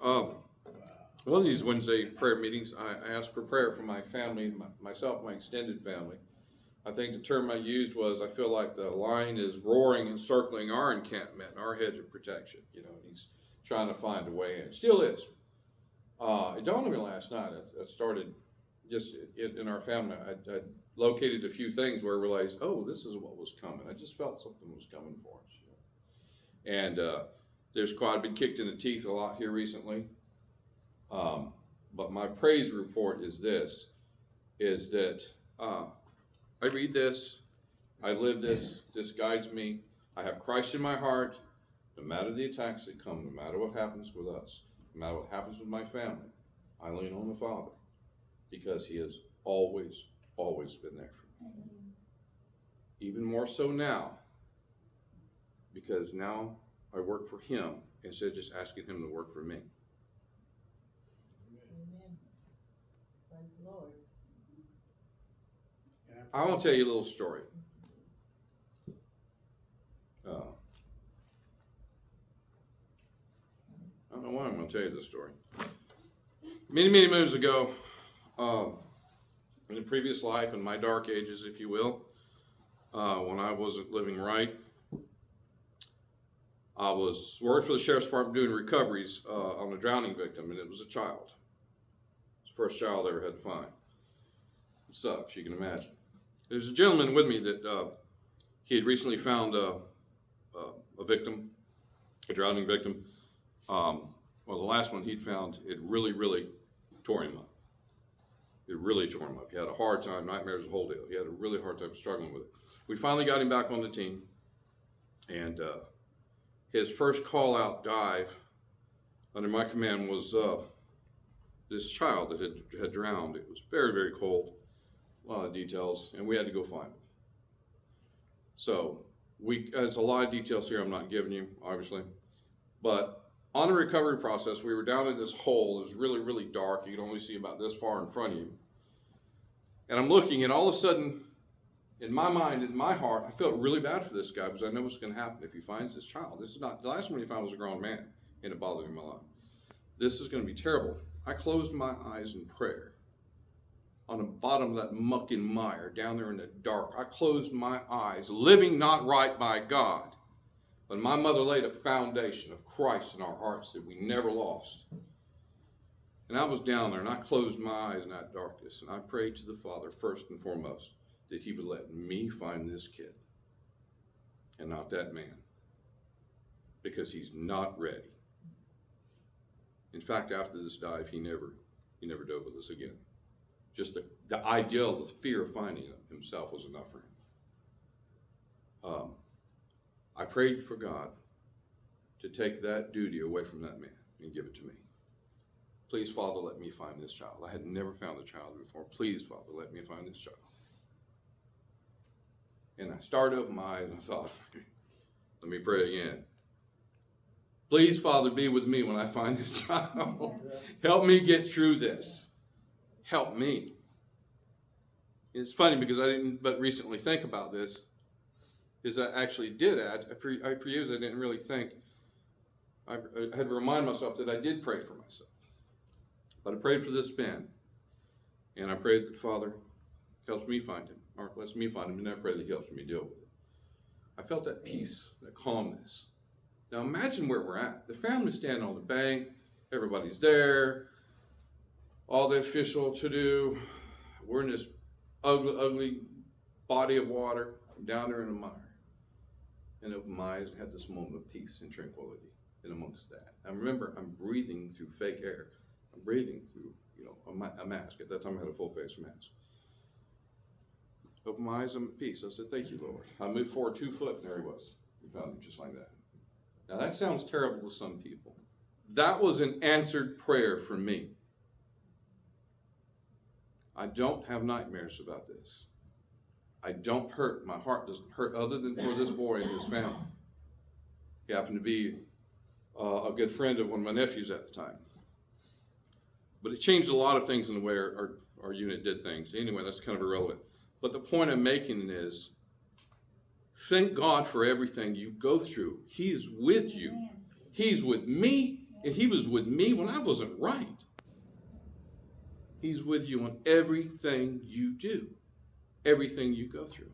One of these Wednesday prayer meetings, I asked for prayer for my family, myself, my extended family. I think the term I used was, I feel like the lion is roaring and circling our encampment, our hedge of protection. You know, he's trying to find a way in. Still is. It dawned on me last night. I started just in our family. I located a few things where I realized, oh, this is what was coming. I just felt something was coming for us. You know? And there's quite been kicked in the teeth a lot here recently. But my praise report is this, is that I read this, I live this guides me. I have Christ in my heart, no matter the attacks that come, no matter what happens with us, no matter what happens with my family, I lean on the Father, because he has always, always been there for me. Even more so now, because now I work for him instead of just asking him to work for me. Lord. I want to tell you a little story. I don't know why I'm going to tell you this story. Many, many moons ago, in a previous life, in my dark ages, if you will, when I wasn't living right, I was working for the Sheriff's Department doing recoveries on a drowning victim, and it was a child. First child I ever had to find. It sucks, you can imagine. There's a gentleman with me that he had recently found a victim, a drowning victim. Well, the last one he'd found, it really, really tore him up. It really tore him up. He had a hard time, nightmares, the whole deal. He had a really hard time struggling with it. We finally got him back on the team, and his first call-out dive under my command was this child that had drowned. It was very, very cold, a lot of details, and we had to go find him. So there's a lot of details here I'm not giving you, obviously, but on the recovery process, we were down in this hole. It was really, really dark. You could only see about this far in front of you. And I'm looking, and all of a sudden, in my mind, in my heart, I felt really bad for this guy, because I know what's going to happen if he finds this child. This is not, the last one he found was a grown man, and it bothered him a lot. This is going to be terrible. I closed my eyes in prayer on the bottom of that muck and mire down there in the dark. I closed my eyes, living not right by God. But my mother laid a foundation of Christ in our hearts that we never lost. And I was down there, and I closed my eyes in that darkness, and I prayed to the Father first and foremost that he would let me find this kid and not that man, because he's not ready. In fact, after this dive, he never dove with us again. Just the ideal, the fear of finding himself was enough for him. I prayed for God to take that duty away from that man and give it to me. Please, Father, let me find this child. I had never found a child before. Please, Father, let me find this child. And I started open my eyes and I thought, let me pray again. Please, Father, be with me when I find this child. Help me get through this. Help me. It's funny because I didn't but recently think about this, is I actually did for years I didn't really think. I had to remind myself that I did pray for myself. But I prayed for this man, and I prayed that Father helps me find him, or lets me find him, and I pray that he helps me deal with it. I felt that peace, that calmness. Now imagine where we're at. The family's standing on the bank, everybody's there, all the official to-do. We're in this ugly, ugly body of water, down there in the mire. And opened my eyes and had this moment of peace and tranquility in amongst that. And remember, I'm breathing through fake air. I'm breathing through, a mask. At that time I had a full face mask. Opened my eyes, I'm at peace. I said, thank you, Lord. I moved forward 2 foot, and there he was. We found him just like that. Now that sounds terrible to some people. That was an answered prayer for me. I don't have nightmares about this. I don't hurt. My heart doesn't hurt other than for this boy and his family. He happened to be a good friend of one of my nephews at the time. But it changed a lot of things in the way our unit did things. Anyway, that's kind of irrelevant. But the point I'm making is, thank God for everything you go through. He is with you. He's with me. And he was with me when I wasn't right. He's with you on everything you do, everything you go through.